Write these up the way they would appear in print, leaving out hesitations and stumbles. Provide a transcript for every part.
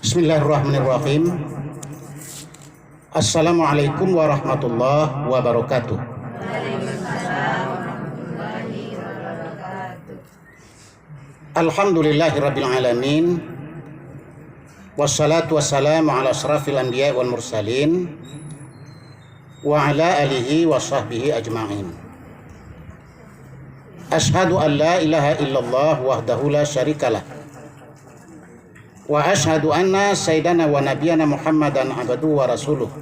Bismillahirrahmanirrahim. Assalamualaikum warahmatullahi wabarakatuh. Alhamdulillahirabbil alamin. Wassalatu wassalamu ala asrafil anbiya wal mursalin wa ala alihi wa sahbihi ajma'in. Ashhadu an la ilaha illallah wahdahu la syarikalah wa ashhadu anna sayyidana wa nabiyana Muhammadan abduhu wa rasuluh.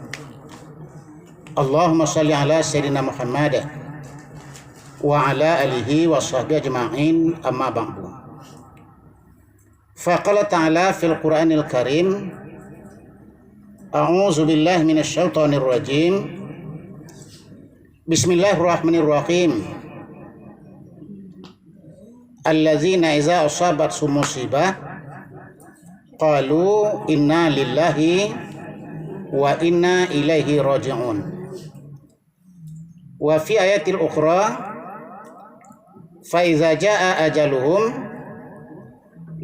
Allahumma shalli ala sayyidina Muhammad wa ala alihi wa sahbihi ajma'in, amma ba'du. Faqala ta'ala fil Qur'anil Karim, a'udzu billahi minasy syaithanir rajim. Bismillahirrahmanirrahim. Alladzina idza asabathum musibah qalu inna lillahi wa inna ilaihi raji'un. Wa fi ayatil ukhra fa idza jaa ajaluhum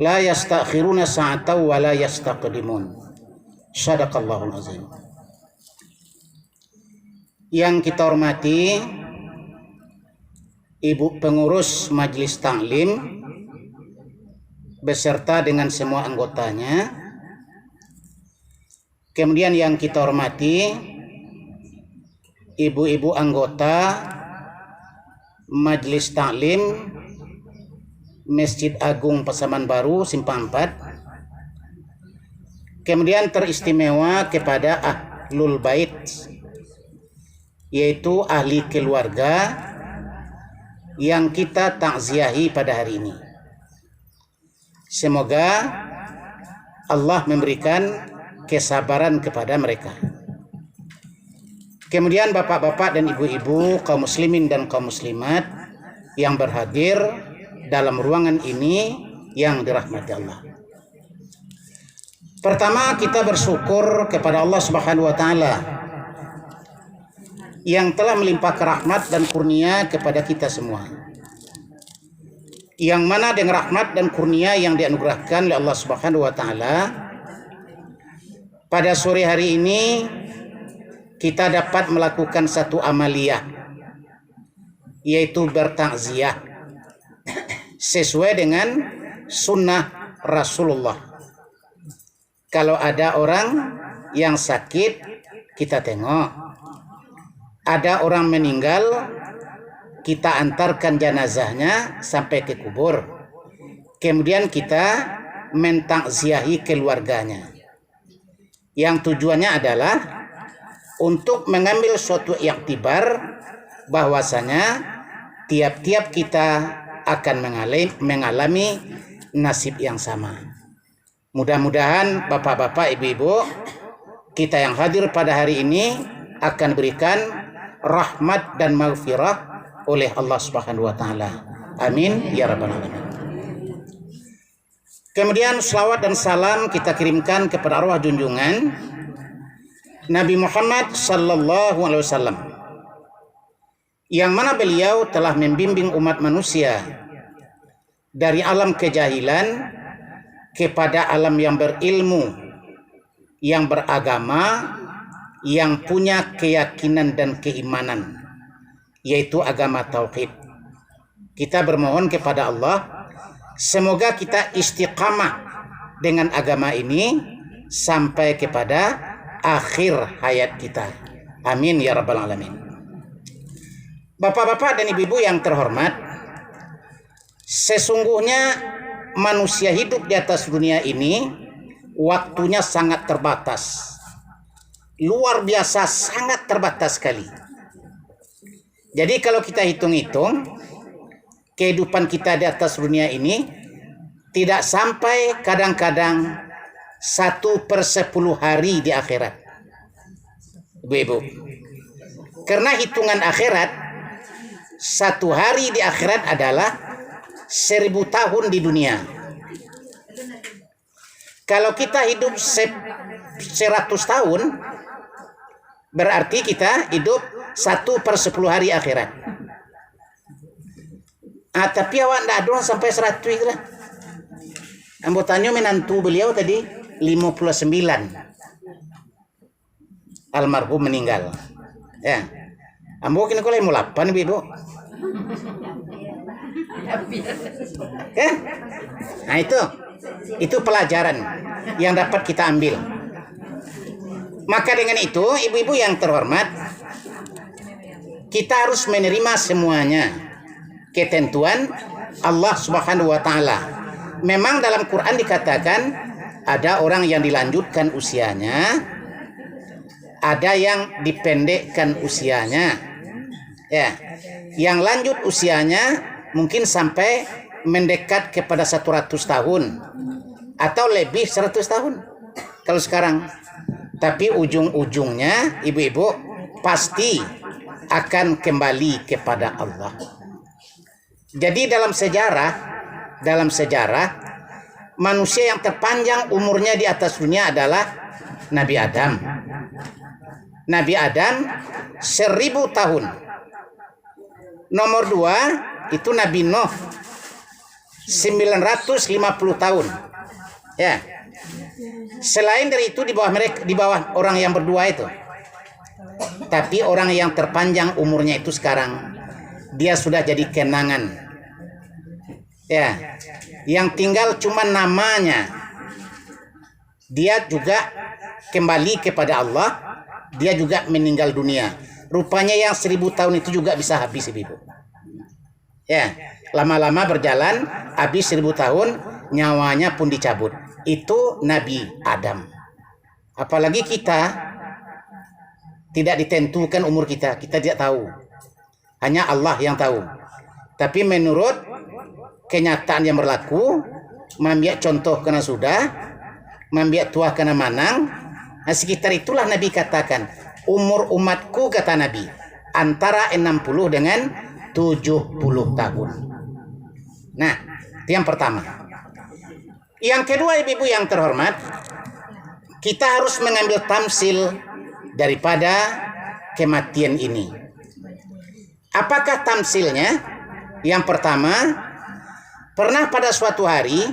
la yastakhiruna sa'atan wa la yastaqdimun. Shadaqallahul azim. Yang kita hormati Ibu pengurus Majelis Ta'lim beserta dengan semua anggotanya. Kemudian yang kita hormati ibu-ibu anggota Majelis Ta'lim Masjid Agung Pasaman Baru Simpang 4. Kemudian teristimewa kepada Ahlul Bait, yaitu ahli keluarga yang kita takziahi pada hari ini. Semoga Allah memberikan kesabaran kepada mereka. Kemudian bapak-bapak dan ibu-ibu, kaum muslimin dan kaum muslimat yang berhadir dalam ruangan ini yang dirahmati Allah. Pertama, kita bersyukur kepada Allah Subhanahu wa taala yang telah melimpahkan rahmat dan kurnia kepada kita semua. Yang mana dengan rahmat dan kurnia yang dianugerahkan oleh Allah Subhanahu wa taala, pada sore hari ini kita dapat melakukan satu amaliyah, yaitu bertakziah sesuai dengan sunnah Rasulullah. Kalau ada orang yang sakit, kita tengok. Ada orang meninggal, kita antarkan jenazahnya sampai ke kubur. Kemudian kita mentakziahi keluarganya. Yang tujuannya adalah untuk mengambil suatu iktibar bahwasanya tiap-tiap kita akan mengalami nasib yang sama. Mudah-mudahan bapak-bapak, ibu-ibu, kita yang hadir pada hari ini akan berikan rahmat dan maghfirah oleh Allah Subhanahu wa taala. Amin ya rabbal alamin. Kemudian selawat dan salam kita kirimkan kepada arwah junjungan Nabi Muhammad sallallahu alaihi wasallam, yang mana beliau telah membimbing umat manusia dari alam kejahilan kepada alam yang berilmu, yang beragama, yang punya keyakinan dan keimanan, yaitu agama tauhid. Kita bermohon kepada Allah, semoga kita istiqamah dengan agama ini sampai kepada akhir hayat kita. Amin ya rabbal alamin. Bapak-bapak dan ibu-ibu yang terhormat, sesungguhnya manusia hidup di atas dunia ini waktunya sangat terbatas. Luar biasa, sangat terbatas sekali. Jadi kalau kita hitung-hitung kehidupan kita di atas dunia ini tidak sampai kadang-kadang 1/10 hari di akhirat, ibu-ibu. Karena hitungan akhirat, 1 hari di akhirat adalah 1000 tahun di dunia. Kalau kita hidup 100 tahun, berarti kita hidup 1/10 hari akhirat. Tapi awak ndak ada sampai 100 itu lah. Anggotanya menantu beliau tadi almarhum meninggal. Ya. Ambo kini kau 58 ibu. Ya. Nah itu pelajaran yang dapat kita ambil. Maka dengan itu ibu-ibu yang terhormat, kita harus menerima semuanya ketentuan Allah Subhanahu wa taala. Memang dalam Quran dikatakan ada orang yang dilanjutkan usianya, ada yang dipendekkan usianya. Ya. Yang lanjut usianya mungkin sampai mendekat kepada 100 tahun atau lebih 100 tahun kalau sekarang. Tapi ujung-ujungnya ibu-ibu pasti akan kembali kepada Allah. Jadi dalam sejarah manusia yang terpanjang umurnya di atas dunia adalah Nabi Adam. Nabi Adam 1000 tahun. Nomor 2 itu Nabi Nuh 950 tahun. Ya. Selain dari itu di bawah orang yang berdua itu. Tapi orang yang terpanjang umurnya itu sekarang dia sudah jadi kenangan. Ya. Yang tinggal cuma namanya. Dia juga kembali kepada Allah, dia juga meninggal dunia. Rupanya yang 1000 tahun itu juga bisa habis ibu. Ya, lama-lama berjalan, habis 1000 tahun, nyawanya pun dicabut. Itu Nabi Adam. Apalagi kita tidak ditentukan umur kita tidak tahu. Hanya Allah yang tahu. Tapi menurut kenyataan yang berlaku, membiak contoh kena sudah, membiak tua kena manang. Nah, sekitar itulah Nabi katakan, umur umatku kata Nabi antara 60 dengan 70 tahun. Nah, itu yang pertama. Yang kedua ibu-ibu yang terhormat, kita harus mengambil tamsil daripada kematian ini. Apakah tamsilnya? Yang pertama, pernah pada suatu hari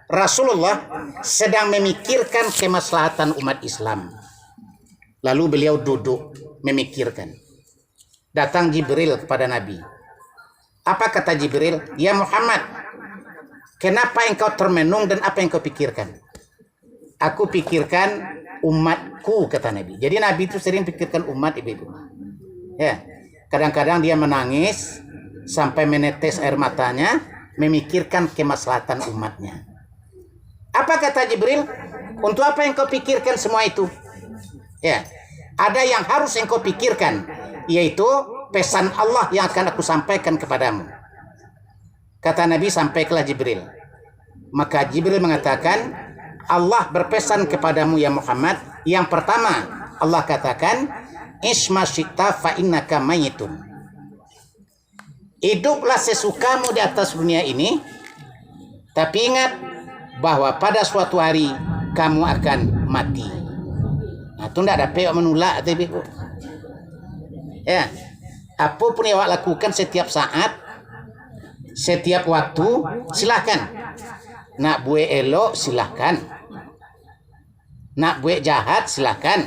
Rasulullah sedang memikirkan kemaslahatan umat Islam. Lalu beliau duduk memikirkan. Datang Jibril kepada Nabi. Apa kata Jibril? Ya Muhammad, kenapa engkau termenung dan apa yang kau pikirkan? Aku pikirkan umatku, kata Nabi. Jadi Nabi itu sering pikirkan umat ibu-ibu. Ya, kadang-kadang dia menangis sampai menetes air matanya, memikirkan kemaslahatan umatnya. Apa kata Jibril? Untuk apa yang kau pikirkan semua itu? Ya, ada yang harus engkau pikirkan, yaitu pesan Allah yang akan aku sampaikan kepadamu. Kata Nabi, sampaikanlah Jibril. Maka Jibril mengatakan, Allah berpesan kepadamu ya Muhammad. Yang pertama, Allah katakan, Isma syi'ta fa innaka mayitun. Hiduplah sesukamu di atas dunia ini, tapi ingat bahwa pada suatu hari kamu akan mati. Nah, itu tidak dapat menolak, tapi ya, apapun yang awak lakukan setiap saat, setiap waktu, silahkan. Nak buat elok, silahkan. Nak buat jahat, silahkan.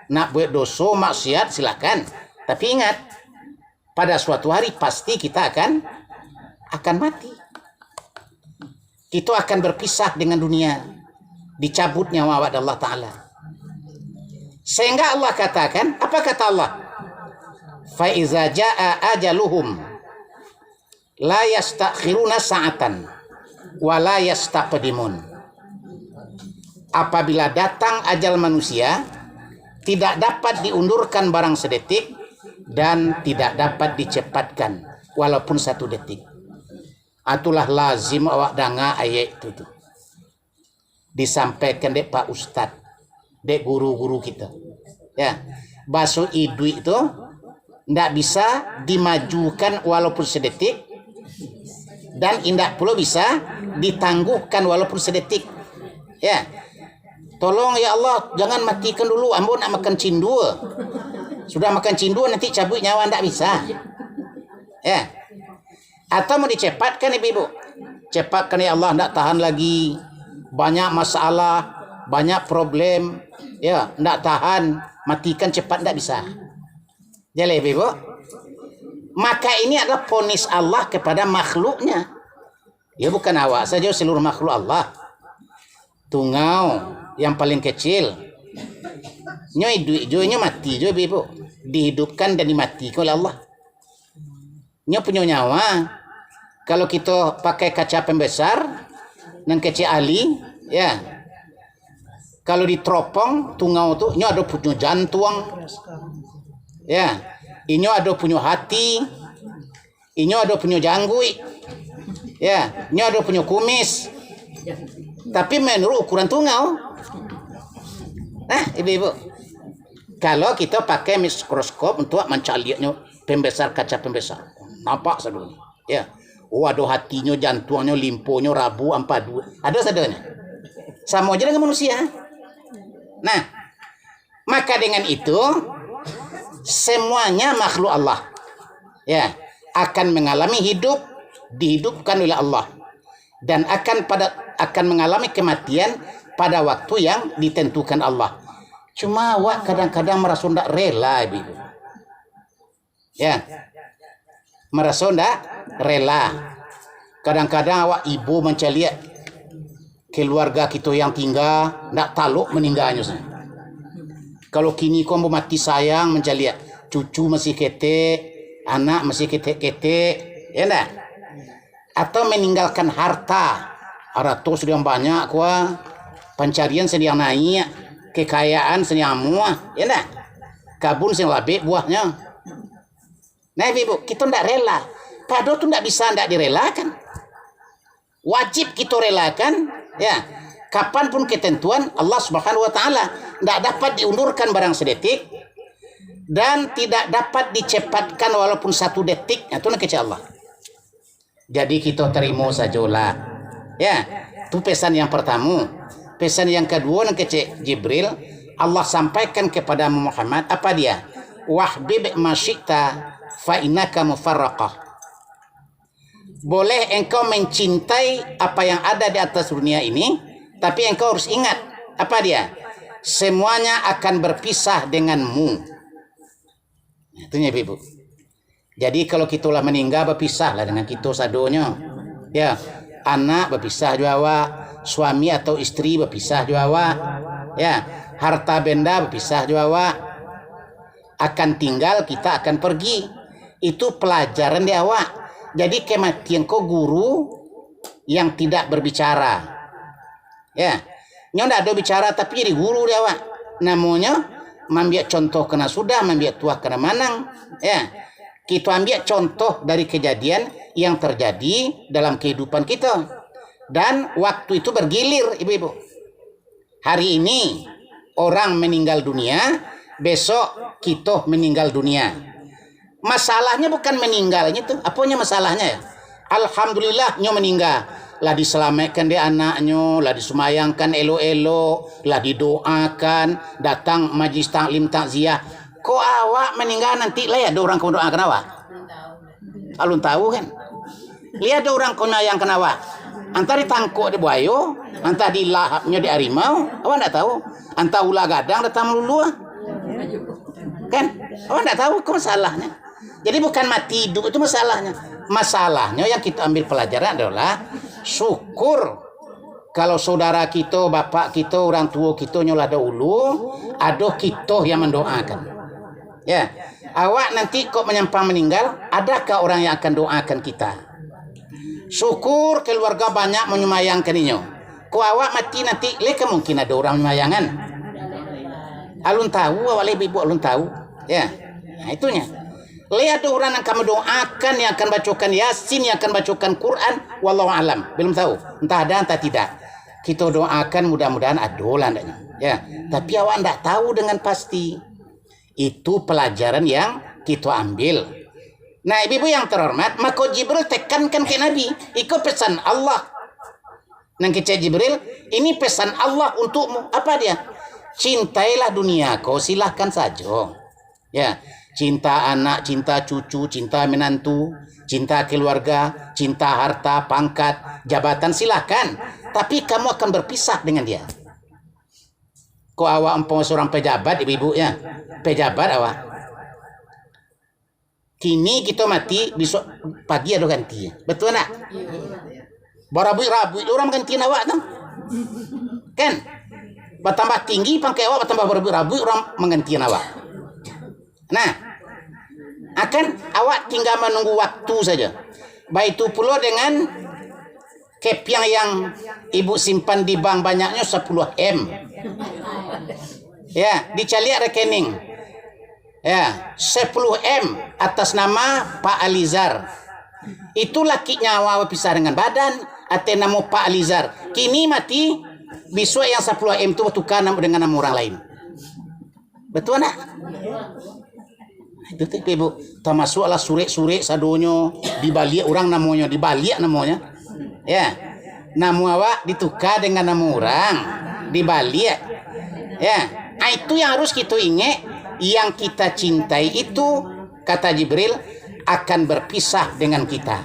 Nak buat dosa, maksiat, silahkan. Tapi ingat, pada suatu hari pasti kita akan mati. Kita akan berpisah dengan dunia, dicabut nyawa oleh Allah Ta'ala. Sehingga Allah katakan, apa kata Allah? Fa iza jaa ajaluhum la yastakhiruna sa'atan wa la yastaqdimun. Apabila datang ajal manusia, tidak dapat diundurkan barang sedetik dan tidak dapat dicepatkan walaupun 1 detik. Itulah lazim awak dengar ayat itu tuh. Disampaikan dek Pak Ustad, dek guru-guru kita. Ya, bahasa idu itu tidak bisa dimajukan walaupun sedetik dan tidak perlu bisa ditangguhkan walaupun sedetik. Ya, tolong ya Allah jangan matikan dulu, ambo nak makan cindua. Sudah makan cindua nanti cabut nyawa tidak bisa. Ya, atau mau dicepatkan ibu-ibu, cepatkan ya Allah tidak tahan lagi, banyak masalah, banyak problem, ya, ndak tahan, matikan cepat ndak bisa. Jadi Ibu, maka ini adalah ponis Allah kepada makhluknya. Ya bukan awak saja, seluruh makhluk Allah. Tungau yang paling kecil, nyoy mati jo Ibu, dihidupkan dan dimatikan oleh Allah. Nyo punya nyawa. Kalau kita pakai kaca pembesar dan kecil ali, ya. Kalau diteropong tungau tu, nyo ada punya jantung, ya. Inyo ada punya hati, inyo ada punya janggui, ya. Inyo ada punya kumis. Tapi menurut ukuran tungau. Nah, ibu-ibu, kalau kita pakai mikroskop untuk mencaliaknya pembesar kaca pembesar, nampak sadunya, ya. Oh, ada hatinya, jantungnya, limfonya, rabu, ampadu, ada sadunya. Sama aja dengan manusia. Nah, maka dengan itu semuanya makhluk Allah, ya, akan mengalami hidup, dihidupkan oleh Allah, dan akan mengalami kematian pada waktu yang ditentukan Allah. Cuma awak kadang-kadang merasa tidak rela, ibu. Ya, merasa tidak rela. Kadang-kadang awak ibu mencari keluarga kita yang tinggal, tidak taluk meninggalnya. Kalau kini kau mau mati sayang mencari cucu masih ketek, anak masih ketek-ketek, ya enggak? Atau meninggalkan harta, sedang banyak kuah, pencarian sedang naik, kekayaan sedang muah, ya enggak? Kabun sedang labik buahnya. Nah ibu, kita tidak rela. Kado itu tidak bisa tidak direlakan. Wajib kita relakan, ya. Kapanpun ketentuan Allah Subhanahu wa taala, tidak dapat diundurkan barang sedetik dan tidak dapat dicepatkan walaupun 1 detik. Itu nak kecil Allah. Jadi kita terima sajalah. Ya, itu pesan yang pertama. Pesan yang kedua nak kecil Jibril, Allah sampaikan kepada Muhammad apa dia? Wahbib masyikta fa innaka mufarraqah. Boleh engkau mencintai apa yang ada di atas dunia ini, tapi engkau harus ingat apa dia? Semuanya akan berpisah denganmu. Itunya ibu. Jadi kalau kita lah meninggal berpisah lah dengan kita sadonya. Ya, anak berpisah juga, suami atau istri berpisah juga, ya, harta benda berpisah juga. Akan tinggal, kita akan pergi. Itu pelajaran di awak. Jadi kematian kau guru yang tidak berbicara. Ya, nyo ndak ada bicara tapi jadi guru dia awak. Namanya membiak contoh kena sudah, membiak tuah kena manang. Ya, kita ambil contoh dari kejadian yang terjadi dalam kehidupan kita. Dan waktu itu bergilir, ibu-ibu. Hari ini orang meninggal dunia, besok kita meninggal dunia. Masalahnya bukan meninggalnya itu, apanya masalahnya ya? Alhamdulillah nyo meninggal, lah diselamatkan dia anaknya, lah disemayangkan elo-elo, lah didoakan, datang majlis taklim takziah. Kok awak meninggal nanti lah ya ada orang kau doakan awak? Alun tahu kan? Lihat ada orang kau yang awak. Antara ditangkuk di buayo, antara dilahapnya di harimau, awak enggak tahu. Antara ulah gadang datang melulu. Kan? Awak enggak tahu kok masalahnya. Jadi bukan mati hidup itu masalahnya. Masalahnya yang kita ambil pelajaran adalah syukur kalau saudara kita, bapak kita, orang tua kita nyolah dahulu, ada kita yang mendoakan. Ya, awak nanti kok menyampang meninggal, adakah orang yang akan doakan kita? Syukur keluarga banyak menyemayangkan inyo. Kok awak mati nanti, leka mungkin ada orang menyemayangkan. Alun tahu, awak lebih ibu alun tahu. Ya, nah itunya. Lihat ada orang yang akan mendoakan, yang akan bacakan Yasin, yang akan bacakan Quran, wallahu alam, belum tahu, entah ada entah tidak. Kita doakan mudah-mudahan ada lah, ya. Tapi awak tidak tahu dengan pasti. Itu pelajaran yang kita ambil. Nah, ibu-ibu yang terhormat, maka Jibril tekankan ke Nabi, ikut pesan Allah. Nang kecil Jibril, ini pesan Allah untukmu. Apa dia? Cintailah dunia, kau silahkan saja. Ya. Cinta anak, cinta cucu, cinta menantu, cinta keluarga, cinta harta, pangkat, jabatan silahkan. Tapi kamu akan berpisah dengan dia. Kok awak umpama seorang pejabat ibu-ibu ya, pejabat awak. Kini kita mati, besok pagi ada ganti. Betul tak? Berabui-rabui orang gantiin awak tuh. Kan? Bertambah tinggi pangkat awak, bertambah berabui-rabui orang menggantikan awak. Nah, akan awak tinggal menunggu waktu saja. Baik itu pula dengan kepiang yang ibu simpan di bank banyaknya 10 M. Ya, dicari rekening. Ya, 10 M atas nama Pak Alizar. Itu laki nyawa pisah dengan badan atas nama Pak Alizar. Kini mati, besok yang 10 M itu tukar dengan nama orang lain. Betul nak? Itu ibu termasuklah suri-suri sadonyo dibalik orang namanya, dibalik namanya. Ya. Nama awak ditukar dengan nama orang, dibalik. Ya. Itu yang harus kita ingat, yang kita cintai itu kata Jibril akan berpisah dengan kita.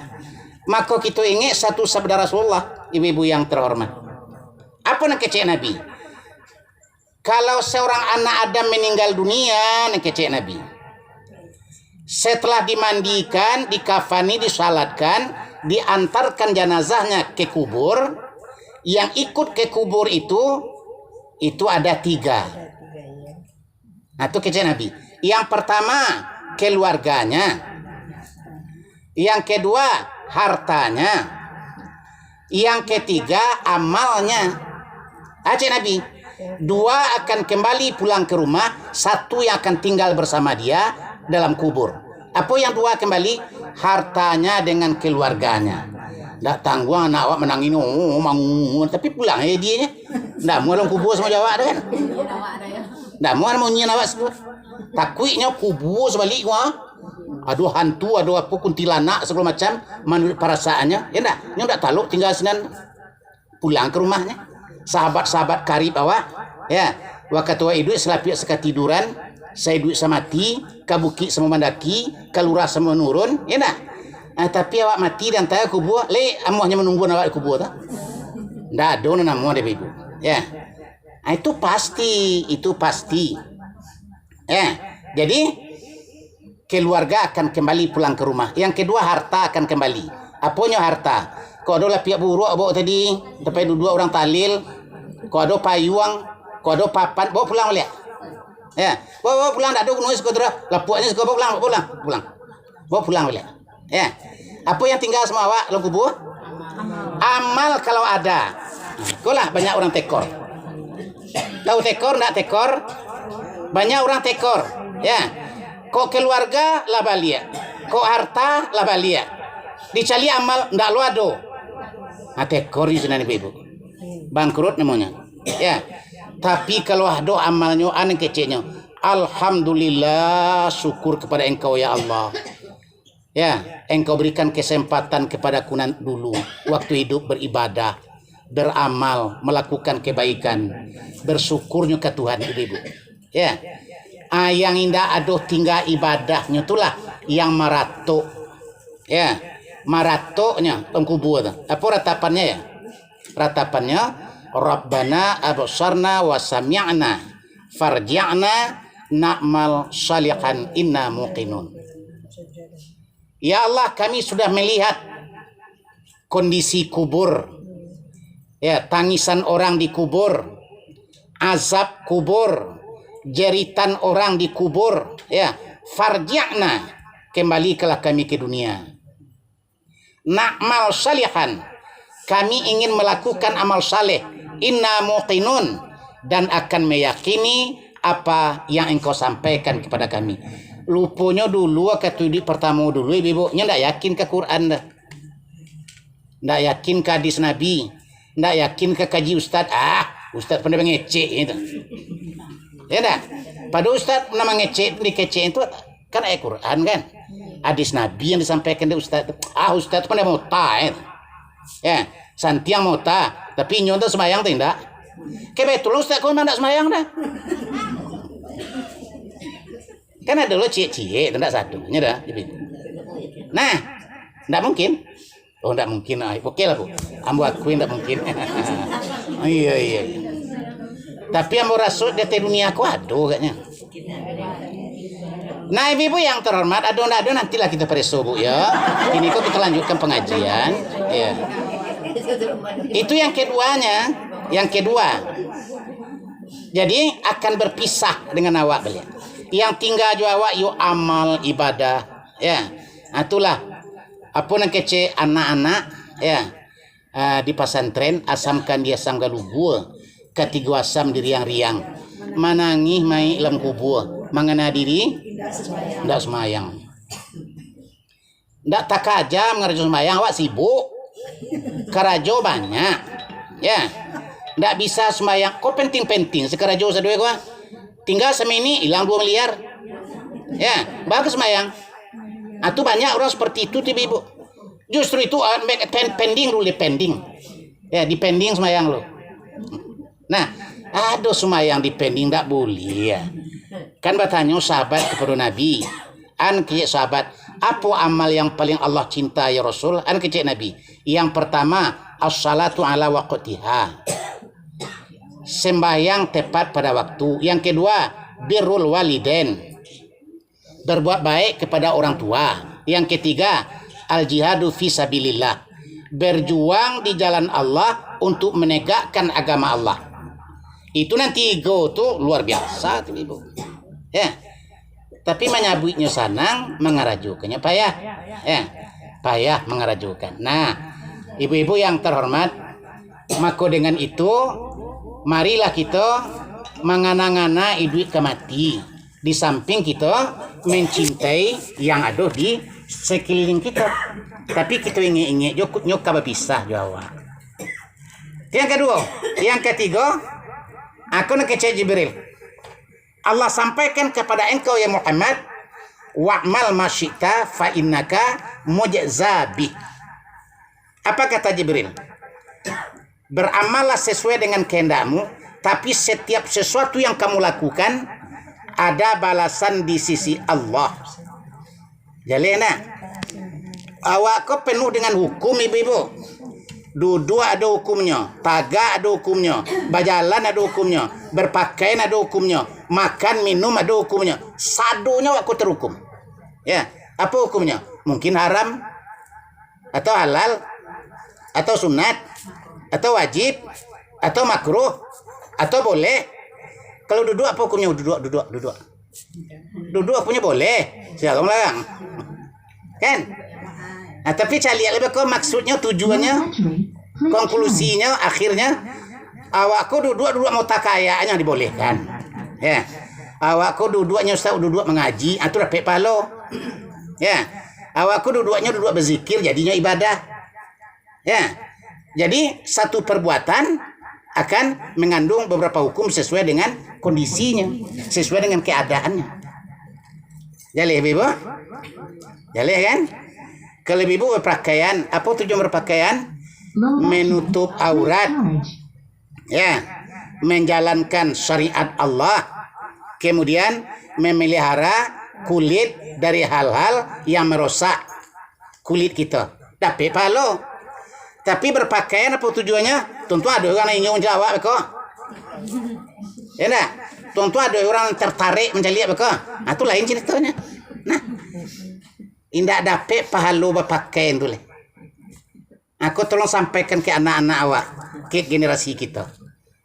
Maka kita ingat satu sabda Rasulullah, ibu-ibu yang terhormat. Apa nak kecek Nabi? Kalau seorang anak Adam meninggal dunia, nak kecek Nabi. Setelah dimandikan, dikafani, disalatkan, diantarkan jenazahnya ke kubur. Yang ikut ke kubur itu ada 3. Nah, itu kecek Nabi. Yang pertama keluarganya, yang kedua hartanya, yang ketiga amalnya. Cek Nabi, 2 akan kembali pulang ke rumah, 1 yang akan tinggal bersama dia dalam kubur. Apa yang 2 kembali? Hartanya dengan keluarganya. Tak tangguh anak awak menangin mangun, tapi pulang dia. Ndak mau dalam kubur sama jawab dah kan. Ndak mau nyin awak sebut. Takutnya kubur sebalik wah. Aduh hantu, aduh apa kuntilanak segala macam menurut perasaannya. Ya ndak taluk tinggal dengan pulang ke rumahnya. Sahabat-sahabat karib awak, ya. Waktu awak hidup selapik sekatiduran, saya duit sama mati, ke bukit sama mendaki, ke lurah sama menurun, ya nak? Tapi awak mati dan tanya kubur, amuhnya menunggu awak di kubur tak? Ndak ada nama dia ibu. Ya. Itu pasti. Ya. Jadi keluarga akan kembali pulang ke rumah. Yang kedua harta akan kembali. Apanya harta? Kau ada pihak buruk bawa tadi, tapi 2 orang talil, kau ada payung, kau ada papan, bawa pulang balik. Ya, bawa pulang tak ada nulis kau terus, lapuannya kau bawa pulang. Bawa pulang balik. Ya. Apa yang tinggal semua awak dalam kubur? Amal kalau ada. Kau lah banyak orang tekor. Tahu tekor tak tekor? Banyak orang tekor. Ya. Kau keluarga lah balia. Kau harta lah balia. Dicari amal ndak lo ado. Tekor di sana ibu. Bangkrut namanya. Ya. Tapi kalau ada amalnya aneh kecilnya. Alhamdulillah, syukur kepada Engkau ya Allah. Ya, Engkau berikan kesempatan kepada kunan dulu waktu hidup beribadah, beramal, melakukan kebaikan, bersyukurnya ke Tuhan ibu. Ya. Yang indah aduh tinggal ibadahnya itulah yang marato. Ya. Maratonya pengkubur. Apa ratapannya ya? Ratapannya Rabbana absarna wa sami'na farji'na na'mal salihan inna muqinun. Ya Allah, kami sudah melihat kondisi kubur. Ya, tangisan orang di kubur, azab kubur, jeritan orang di kubur. Ya, farji'na, kembalikanlah kami ke dunia. Na'mal salihan, kami ingin melakukan amal saleh. Inna muqinun, dan akan meyakini apa yang Engkau sampaikan kepada kami. Lupanya dulu waktu di pertama dulu ibu-ibunya ndak yakin ke Quran dah. Ndak yakin ke hadis Nabi, ndak yakin ke kaji ustaz. Ustaz pada mengecek itu. Ya dah. Pada ustaz nama ngecek dikecek itu kan ayat Quran kan. Hadis Nabi yang disampaikan dari ustaz. Ustaz pada mau ta. Ya, santiang mau ta, tapi nyontoh sembahyang tidak. Kebetulan ustaz kau memang tak sembahyang dah. Kan ada lo cie-cie, tidak satunya dah. Nah, tidak mungkin. Oh, tidak mungkin. Oke lah bu. Ambu akuin tidak mungkin. Iya. Tapi yang mau rasuk di dunia aku aduh katanya. Nah ibu-ibu yang terhormat, aduh nantilah kita pada subuh ya. Ini kok kita lanjutkan pengajian. Ya. Itu yang keduanya, yang kedua. Jadi akan berpisah dengan awak beliau. Yang tinggal jo awak yo amal ibadah. Ya, itulah. Apa nak kece anak-anak ya di pesantren asamkan dia sam galubur, ketiga asam diri yang riang. Manangih mai dalam kubur, mangana diri ndak semayang. Ndak tak aja ngerajo semayang awak sibuk. Karajo banyak. Ya. Ndak bisa semayang. Kok penting-penting sekarajo sadue gua. Tinggal semini hilang 2 miliar. Ya, bagus semayang. Itu banyak orang seperti itu ibu. Justru itu pending dulu pending. Ya, di pending semayang lo. Nah, aduh semayang di pending ndak boleh ya. Kan bertanya sahabat kepada Nabi. Kiye sahabat, apa amal yang paling Allah cinta ya Rasul? Kiye Nabi. Yang pertama, as-salatu ala waqtiha. Sembahyang tepat pada waktu. Yang kedua, birrul walidain. Berbuat baik kepada orang tua. Yang ketiga, al-jihadu fi sabilillah. Berjuang di jalan Allah untuk menegakkan agama Allah. Itu nanti go tuh luar biasa tuh ibu. Ya. Tapi menyabutnya sanang, mengarajukannya payah. Ya. Payah mengarajukan. Nah, ibu-ibu yang terhormat, maka dengan itu marilah kita mengana-ngana duit kemati. Di samping kita mencintai yang ada di sekeliling kita. Tapi kita ingin nyok berpisah Jawa. Yang kedua, yang ketiga, aku nak kecek Jibril. Allah sampaikan kepada engkau ya Muhammad, wa'mal masyita fa innaka mujzabi. Apa kata Jibril? Beramallah sesuai dengan kehendakmu, tapi setiap sesuatu yang kamu lakukan ada balasan di sisi Allah. Jadi nak, awak kau penuh dengan hukum ibu-ibu. Duduk ada hukumnya, tagak ada hukumnya, berjalan ada hukumnya, berpakaian ada hukumnya, makan minum ada hukumnya. Sadunya aku terhukum. Ya, apa hukumnya? Mungkin haram, atau halal, atau sunat, atau wajib, atau makruh, atau boleh. Kalau duduk apa hukumnya? Duduk. Duduk punya boleh. Siapa melarang? Kan? Nah, tapi cari lihat lebih kok maksudnya, tujuannya, konklusinya, akhirnya awakku duduk mau takayaannya dibolehkan. Ya. Awakku duduknya ustaz duduk mengaji, atau dapat palo. Ya. Awakku duduk berzikir jadinya ibadah. Ya. Jadi satu perbuatan akan mengandung beberapa hukum sesuai dengan kondisinya, sesuai dengan keadaannya. Jadi ibu, jadi kan? Kalau ibu berpakaian, apa tujuan berpakaian? Menutup aurat, ya, menjalankan syariat Allah, kemudian memelihara kulit dari hal-hal yang merusak kulit kita. Tapi palo. Tapi berpakaian apa tujuannya? Tentu ada orang yang ingin jawab kok. Ya enggak? Tentu ada orang tertarik mencari apa kok. Nah, itu lain ceritanya. Nah, indah dapat pahala berpakaian tu. Aku tolong sampaikan ke anak-anak awak, ke generasi kita.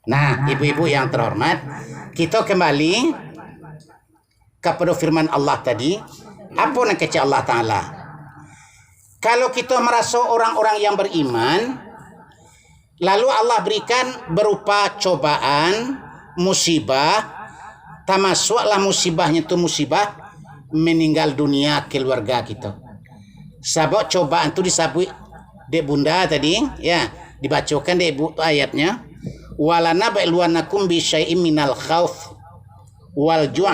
Nah, ibu-ibu yang terhormat, kita kembali kepada firman Allah tadi. Apa nak kata Allah Ta'ala? Kalau kita merasa orang-orang yang beriman, lalu Allah berikan berupa cobaan, musibah, termasuklah musibahnya itu musibah meninggal dunia keluarga kita. Sebab cobaan itu disebut dek bunda tadi, ya, dibacakan dek ibu ayatnya. Walana ba'luanakum bi syai'im minal khauf wal ju'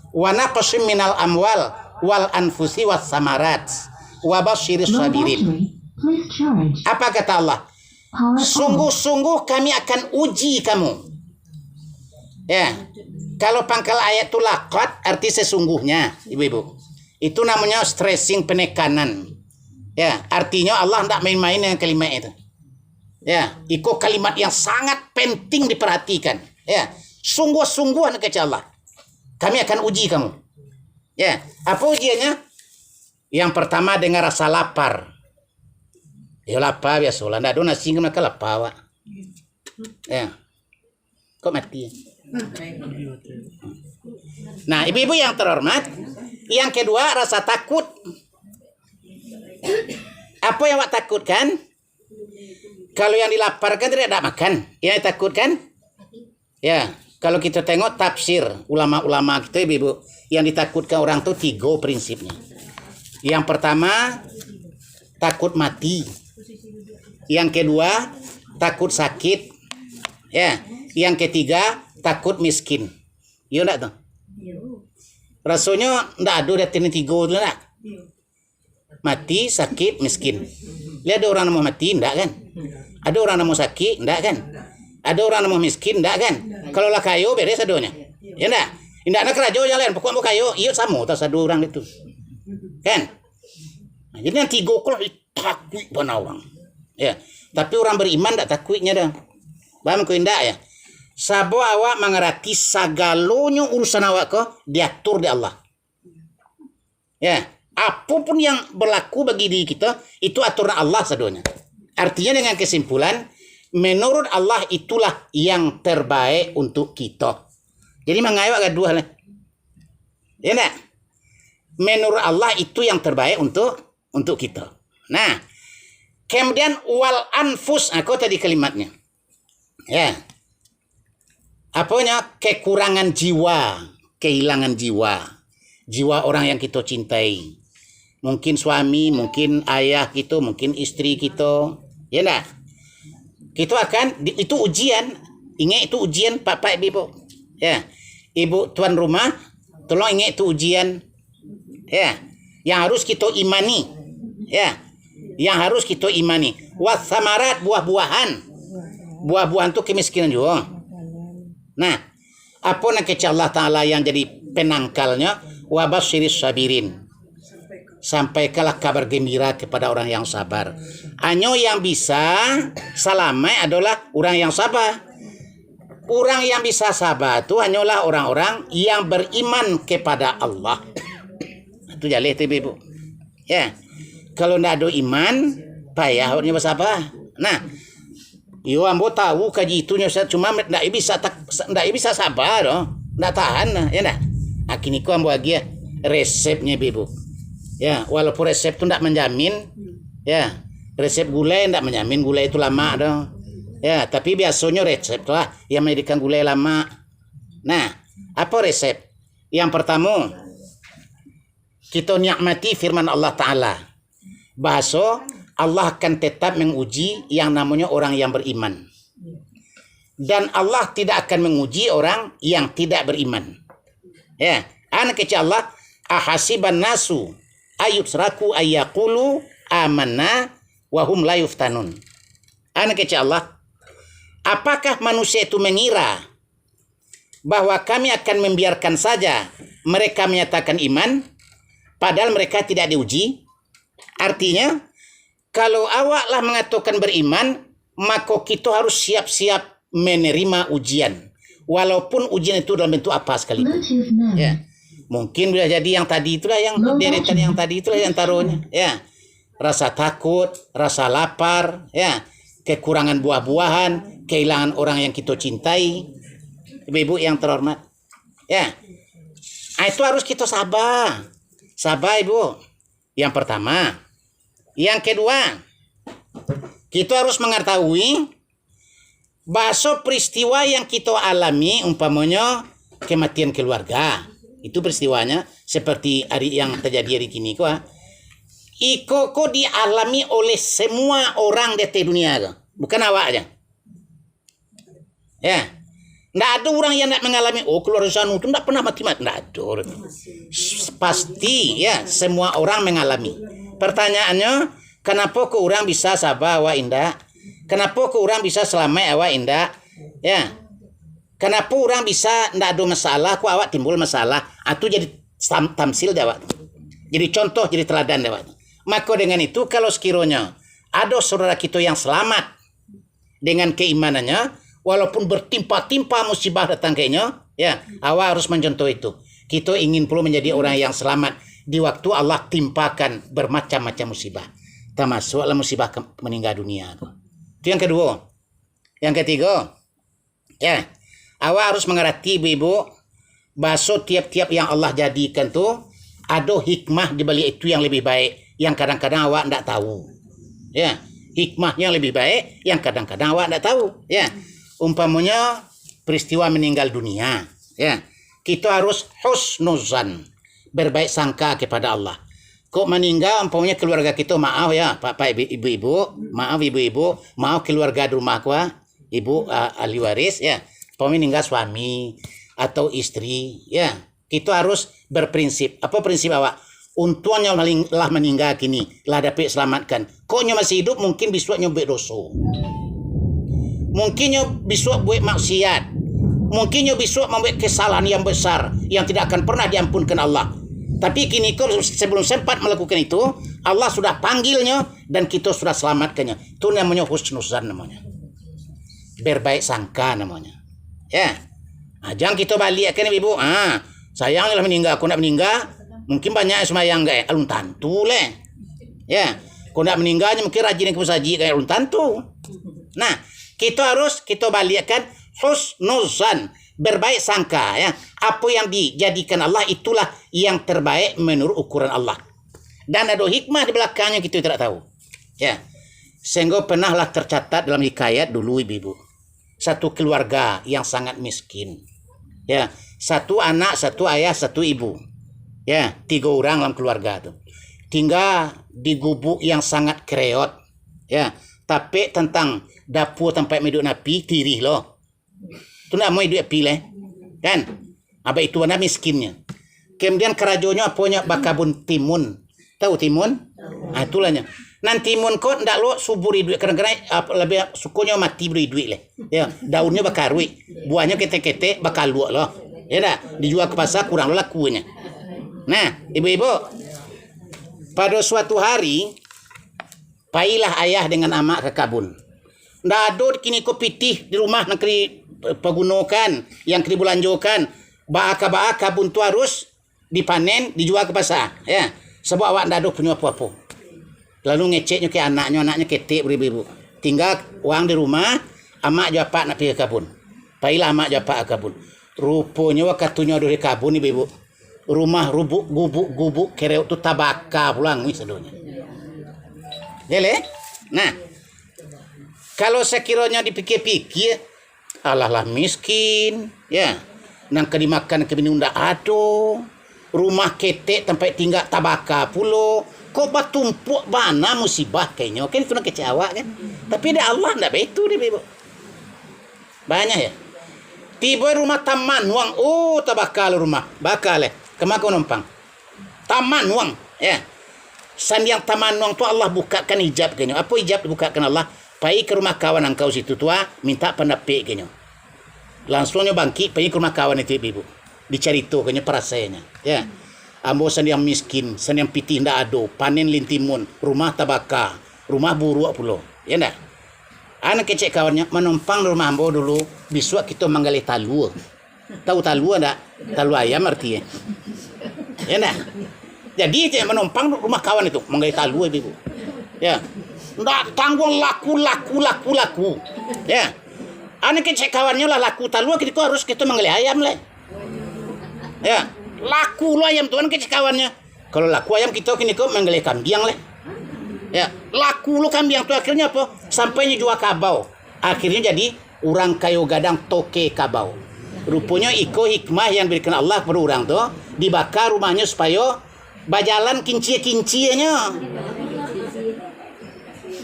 wa naqsim minal amwal wal anfusi was samarat wa basyiris sabirin. Apa kata Allah? Sungguh-sungguh kami akan uji kamu. Ya. Kalau pangkal ayat itu laqad arti sesungguhnya, ibu-ibu. Itu namanya stressing, penekanan. Ya, artinya Allah tidak main-main dengan kalimat itu. Ya, itu kalimat yang sangat penting diperhatikan. Ya, sungguh-sungguh kata Allah. Kami akan uji kamu. Ya, apa ujiannya? Yang pertama dengan rasa lapar. Ya lapar biasa lah. Nggak ada nasi maka lapar. Wak. Ya. Kok mati? Nah, ibu-ibu yang terhormat, yang kedua rasa takut. Apa yang awak takutkan? Kalau yang dilaparkan tidak ada makan. Yang ditakutkan? Ya, kalau kita tengok tafsir ulama-ulama kita, ibu-ibu, yang ditakutkan orang tuh 3 prinsipnya. Yang pertama, takut mati. Yang kedua, takut sakit. Ya, yang ketiga, takut miskin. Iya enggak tuh? Rasanya enggak ada dari 3 itu enggak? Mati, sakit, miskin. Lihat ada orang mau mati enggak kan? Ada orang mau sakit enggak kan? Ada orang mau miskin enggak kan? Kalau lah kayu beres adonya. Ya enggak? Enggak nak kerajo jalan pokok mau kayu, iya sama tas ada orang itu. Kan? Nah, jadi yang 3 kalau takut pada orang. Ya, tapi orang beriman enggak takutnya dah. Paham kau enggak ya? Sabo awak mengerti sagalonyo urusan awak kau diatur di Allah. Ya, apapun yang berlaku bagi diri kita itu aturan Allah sadonya. Artinya dengan kesimpulan, menurut Allah itulah yang terbaik untuk kita. Jadi mengayok ada 2 lah. Ya enggak? Menurut Allah itu yang terbaik untuk kita. Nah, kemudian wal anfus, aku tadi kalimatnya. Ya. Apanya? Kekurangan jiwa, kehilangan jiwa. Jiwa orang yang kita cintai. Mungkin suami, mungkin ayah kita, mungkin istri kita. Ya enggak? Kita akan, itu ujian. Ingat itu ujian Pak Ibu. Ya. Ibu tuan rumah, tolong ingat itu ujian. Ya. Yang harus kita imani. Ya. Yang harus kita imani. Wasamarat, buah-buahan. Buah-buahan itu kemiskinan juga. Nah, apa nak kata Allah Ta'ala yang jadi penangkalnya? Wabasyiris sabirin. Sampaikanlah kabar gembira kepada orang yang sabar. Hanya yang bisa selamat adalah orang yang sabar. Orang yang bisa sabar itu hanyalah orang-orang yang beriman kepada Allah. Itu jalih tu ibu. Ya. Kalau tidak ada iman, payah orang bersabar. Nah, yo ambo tahu kaji itunya cuma tidak bisa sabar, tidak tahan, ya enggak. Akhirnya ku ambo lagi ya resepnya ibu. Ya, walaupun resep itu tidak menjamin, ya resep gulai tidak menjamin gulai itu lama dong. Ya, tapi biasanya resep lah yang menjadikan gulai lama. Nah, apa resep? Yang pertama, kita nikmati firman Allah Ta'ala. Bahasa Allah akan tetap menguji yang namanya orang yang beriman. Dan Allah tidak akan menguji orang yang tidak beriman. Ya, anak kecil Allah, ahasiban nasu ayutsraku ayyaqulu amanna wa hum la yuftanun. Anak kecil Allah, apakah manusia itu mengira bahwa kami akan membiarkan saja mereka menyatakan iman padahal mereka tidak diuji? Artinya, kalau awaklah mengatakan beriman, maka kita harus siap-siap menerima ujian. Walaupun ujian itu dalam bentuk apa sekalipun. Ya. Mungkin bisa jadi yang tadi itulah yang deretan yang tadi itulah yang taruhnya. Ya. Rasa takut, rasa lapar, ya. Kekurangan buah-buahan, kehilangan orang yang kita cintai. Ibu-ibu yang terhormat. Ya. Itu harus kita sabar. Sabar, Ibu. Yang pertama. Yang kedua, kita harus mengetahui bahwa peristiwa yang kita alami, umpamanya kematian keluarga, itu peristiwanya seperti hari yang terjadi hari ini, kok dialami oleh semua orang di dunia, bukan awak aja. Ya, nggak ada orang yang nggak mengalami. Keluarga Sanu itu nggak pernah mati-mati, nggak ada. Pasti ya, semua orang mengalami. Pertanyaannya, kenapa ke orang bisa sabar awak indah? Kenapa ke orang bisa selamat awak indah? Ya. Kenapa orang bisa ndak ada masalah, ku awak timbul masalah? Itu jadi tamsil awak. Jadi contoh, jadi teladan awak. Maka dengan itu kalau sekiranya ada saudara kita yang selamat dengan keimanannya, walaupun bertimpa-timpa musibah datang kayaknya, ya, awak harus mencontoh itu. Kita ingin perlu menjadi orang yang selamat di waktu Allah timpakan bermacam-macam musibah. Termasuklah musibah meninggal dunia. Itu yang kedua. Yang ketiga, ya, awak harus mengerti ibu-ibu, bahasa tiap-tiap yang Allah jadikan tu ada hikmah di balik itu yang lebih baik, yang kadang-kadang awak tidak tahu. Ya, hikmah yang lebih baik yang kadang-kadang awak tidak tahu. Ya, umpamanya peristiwa meninggal dunia. Ya, kita harus husnuzan, berbaik sangka kepada Allah. Kok meninggal umpamanya keluarga kita, maaf ya Pak ibu-ibu, maaf ibu-ibu, maaf keluarga di rumah gua, ibu ahli waris ya. Umpamanya meninggal suami atau istri, ya. Kita harus berprinsip. Apa prinsip awak? Untungnya lah meninggal kini, lah dapat selamatkan. Koknya masih hidup, mungkin besoknya buat dosa. Mungkinnya besok buat maksiat. Mungkinnya besok membuat kesalahan yang besar yang tidak akan pernah diampunkan Allah. Tapi kini sebelum sempat melakukan itu, Allah sudah panggilnya dan kita sudah selamatkannya. Itu namanya husnuzan namanya. Berbaik sangka namanya. Ya. Jangan kita balikkan ibu. Sayangnya lah meninggal, aku nak meninggal. Mungkin banyak semayang gak alun tantu leh. Ya. Kau nak meninggalnya mungkin rajin ke saji kayak alun tantu. Nah, kita balikkan husnuzan, berbaik sangka ya. Apa yang dijadikan Allah itulah yang terbaik menurut ukuran Allah. Dan ada hikmah di belakangnya kita tidak tahu. Ya. Sehingga pernahlah tercatat dalam hikayat dulu ibu-ibu. Satu keluarga yang sangat miskin. Ya, satu anak, satu ayah, satu ibu. Ya, 3 orang dalam keluarga itu. Tinggal di gubuk yang sangat kreot. Ya, tapi tentang dapur tempat hidup napi tirih loh. Itu nak mau hidup api leh. Kan? Apa itu mana miskinnya. Kemudian kerajonya apanya bakabun timun. Tahu timun? Itulahnya. Nanti timun kau ndak lo suburi duit kadang-kadang lebih sukunya mati beri duit leh. Ya, daunnya bakar duit, buahnya kete-kete bakal luak loh. Ya dah, dijual ke pasar kurang lo lakunya. Nah, ibu-ibu, pada suatu hari pailah ayah dengan amak ke kabun. Ndak ada kini ko pitih di rumah negeri pegunokan yang kini bulanjokan. Baaka kabun tu harus dipanen, dijual ke pasar. Ya, sebab awak ndak ada punya apa-apa. Lalu ngeceknya ke anaknya ketik beribu-ibu. Tinggal uang di rumah, amak japak nak pergi ke kabun. Pailah amak japak ke kabun. Rupanya wakatunya ada di kabun ibu-ibu. Rumah rubuk gubuk kereut tu tabaka pulang ni sedunya. Jale? Nah, kalau sekiranya dipikir-pikir, alah miskin, ya. Nang kedimakan keminum ndak ada. Rumah ketek tempat tinggal tabaka pulo. Kok batumpuk mana musibah kayaknya. Kan itu nak kecewa kan. Tapi ada Allah ndak begitu dia ibu. Banyak ya. Tiba rumah taman wang. Oh, tabakal rumah. Bakal kemana kau numpang? Taman wang. Ya. Sandiang taman wang tu Allah bukakan hijab kayaknya. Apa hijab dibukakan Allah? Pergi ke rumah kawan engkau situ tua, minta pendapat kayaknya. Langsungnya bangkit pergi ke rumah kawan itu ibu. Dicari tu kayaknya perasaannya. Ya. Ambo sandiang miskin, sandiang pitih ndak ada, panen lintimun, rumah tabaka, rumah buruk pulo. Ya ndak? Anak kecek kawannya menumpang di rumah ambo dulu, besok kita manggali talu. Tahu talu ndak? Talu ayam artinya. Ya ndak? Jadi cek menumpang di rumah kawan itu, manggali talu ibu. Ya. Ndak tanggung laku. Ya. Anak kecek kawannya lah laku talu, kita harus kita manggali ayam lah. Ya. Laku lo ayam tuan kecik kawannya. Kalau laku ayam kita kini kau menggelih kambing leh. Ya, laku lo kambing tu akhirnya apa? Sampainya jual kabau. Akhirnya jadi orang kayu gadang toke kabau. Rupanya iko hikmah yang diberikan Allah kepada orang tu, dibakar rumahnya supaya bajalan kincie-kincienya.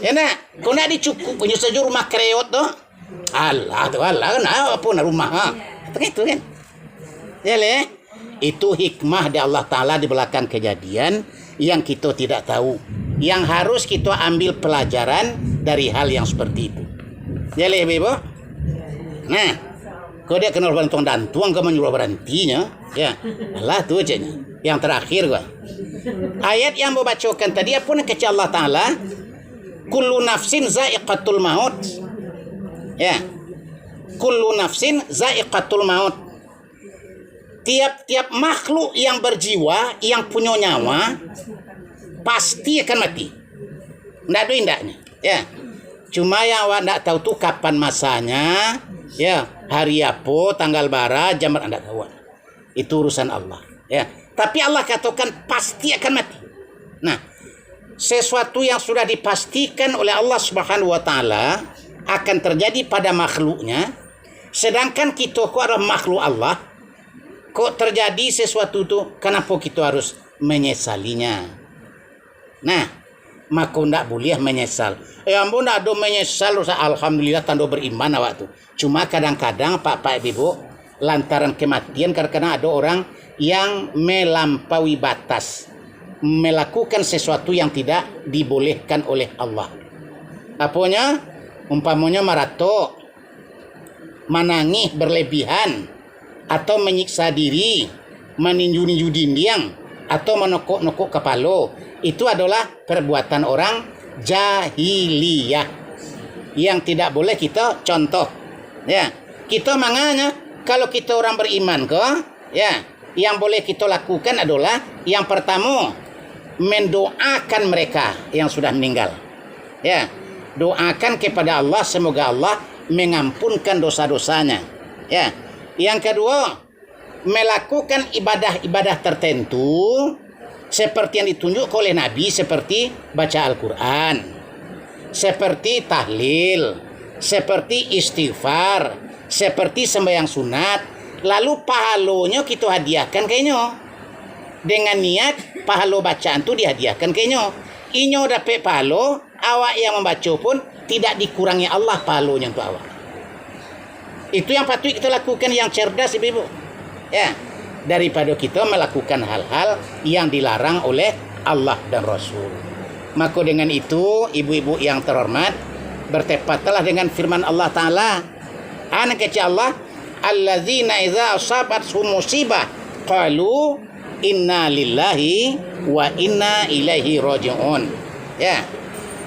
Ya nak, kau nak dicukup punya saja rumah kreot tu. Allah nah apa nak rumah ha. Begitu kan? Ya leh. Itu hikmah di Allah Ta'ala di belakang kejadian yang kita tidak tahu. Yang harus kita ambil pelajaran dari hal yang seperti itu. Jadi ibu. Nah, kau dia kenal bantuan dan tuang kau menyuruh berhentinya. Ya, Allah tu aja. Yang terakhir gua. Ayat yang mau bacakan tadi apa nak kata Allah Ta'ala? Kullu nafsin za'iqatul maut. Ya. kullu nafsin za'iqatul maut. Tiap-tiap makhluk yang berjiwa, yang punya nyawa, pasti akan mati. Nggak ada indahnya. Ya. Cuma yang awak nggak tahu tuh kapan masanya, ya, hari apa, tanggal bara, jam berapa, nggak tahu. Itu urusan Allah. Ya. Tapi Allah katakan pasti akan mati. Nah, sesuatu yang sudah dipastikan oleh Allah Subhanahu wa taala akan terjadi pada makhluknya, sedangkan kita kok adalah makhluk Allah, kok terjadi sesuatu itu, kenapa kita harus menyesalinya? Nah, maka tidak boleh menyesal. Ampun, tidak ada menyesal, alhamdulillah tanda beriman awak tu. Cuma kadang-kadang Pak Ibu, lantaran kematian, kadang-kadang ada orang yang melampaui batas, melakukan sesuatu yang tidak dibolehkan oleh Allah. Apanya? Umpamanya marato, menangis berlebihan, atau menyiksa diri, meninju-ninju dinding, atau menokok-nokok kepala. Itu adalah perbuatan orang jahiliyah yang tidak boleh kita contoh. Ya, kita makanya kalau kita orang beriman ya, yang boleh kita lakukan adalah yang pertama, mendoakan mereka yang sudah meninggal. Ya, doakan kepada Allah semoga Allah mengampunkan dosa-dosanya. Ya. Yang kedua, melakukan ibadah-ibadah tertentu seperti yang ditunjuk oleh Nabi, seperti baca Al-Quran, seperti tahlil, seperti istighfar, seperti sembahyang sunat. Lalu pahalanya kita hadiahkan kayaknya. Dengan niat pahala bacaan itu dihadiahkan kayaknya. Inyo dapat pahala, awak yang membaca pun tidak dikurangi Allah pahalanya untuk awak. Itu yang patut kita lakukan, yang cerdas ibu-ibu. Ya, daripada kita melakukan hal-hal yang dilarang oleh Allah dan Rasul. Maka dengan itu, ibu-ibu yang terhormat, bertepatlah dengan firman Allah Ta'ala. Anak kecil Allah, alladzina idza asabathum musibah qalu inna lillahi wa inna ilaihi raji'un. Ya.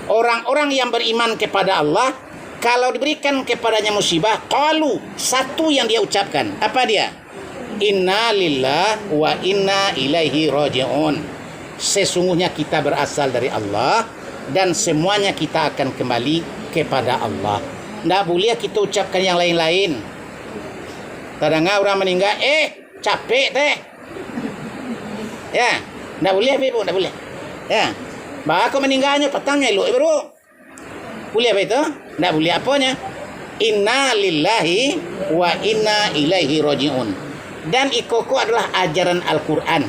Orang-orang yang beriman kepada Allah, kalau diberikan kepadanya musibah, qalu, satu yang dia ucapkan. Apa dia? Inna lillahi wa inna ilaihi raji'un. Sesungguhnya kita berasal dari Allah dan semuanya kita akan kembali kepada Allah. Tidak boleh kita ucapkan yang lain-lain. Kadang orang meninggal, capek teh. Ya, tidak boleh ibu, tidak boleh. Ya, bahkan meninggalnya petangnya elok bro. Boleh apa itu? Tidak boleh apanya? Inna lillahi wa inna ilaihi raji'un. Dan ikoko adalah ajaran Al-Quran.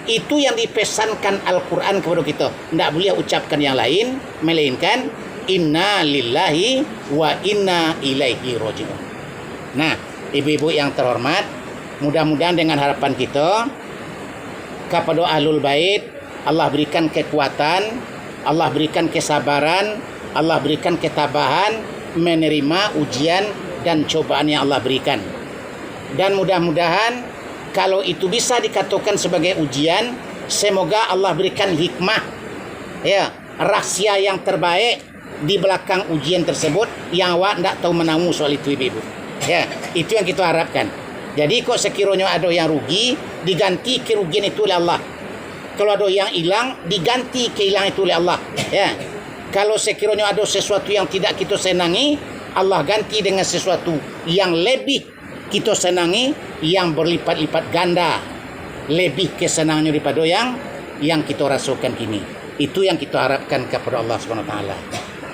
Itu yang dipesankan Al-Quran kepada kita. Tidak boleh ucapkan yang lain, melainkan inna lillahi wa inna ilaihi raji'un. Nah, ibu-ibu yang terhormat, mudah-mudahan dengan harapan kita kepada Ahlul Bait, Allah berikan kekuatan, Allah berikan kesabaran, Allah berikan ketabahan menerima ujian dan cobaan yang Allah berikan. Dan mudah-mudahan kalau itu bisa dikatakan sebagai ujian, semoga Allah berikan hikmah, ya, rahsia yang terbaik di belakang ujian tersebut yang awak tidak tahu menamu soal itu ibu-ibu. Ya, itu yang kita harapkan. Jadi kok sekiranya ada yang rugi, diganti kerugian itu oleh Allah. Kalau ada yang hilang, diganti kehilangan itu oleh Allah. Ya. Kalau sekiranya ada sesuatu yang tidak kita senangi, Allah ganti dengan sesuatu yang lebih kita senangi, yang berlipat-lipat ganda, lebih kesenangannya daripada yang kita rasakan kini. Itu yang kita harapkan kepada Allah Subhanahu wa taala.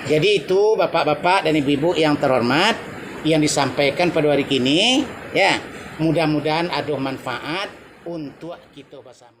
Jadi itu bapak-bapak dan ibu-ibu yang terhormat yang disampaikan pada hari ini, ya. Mudah-mudahan ada manfaat untuk kita bersama.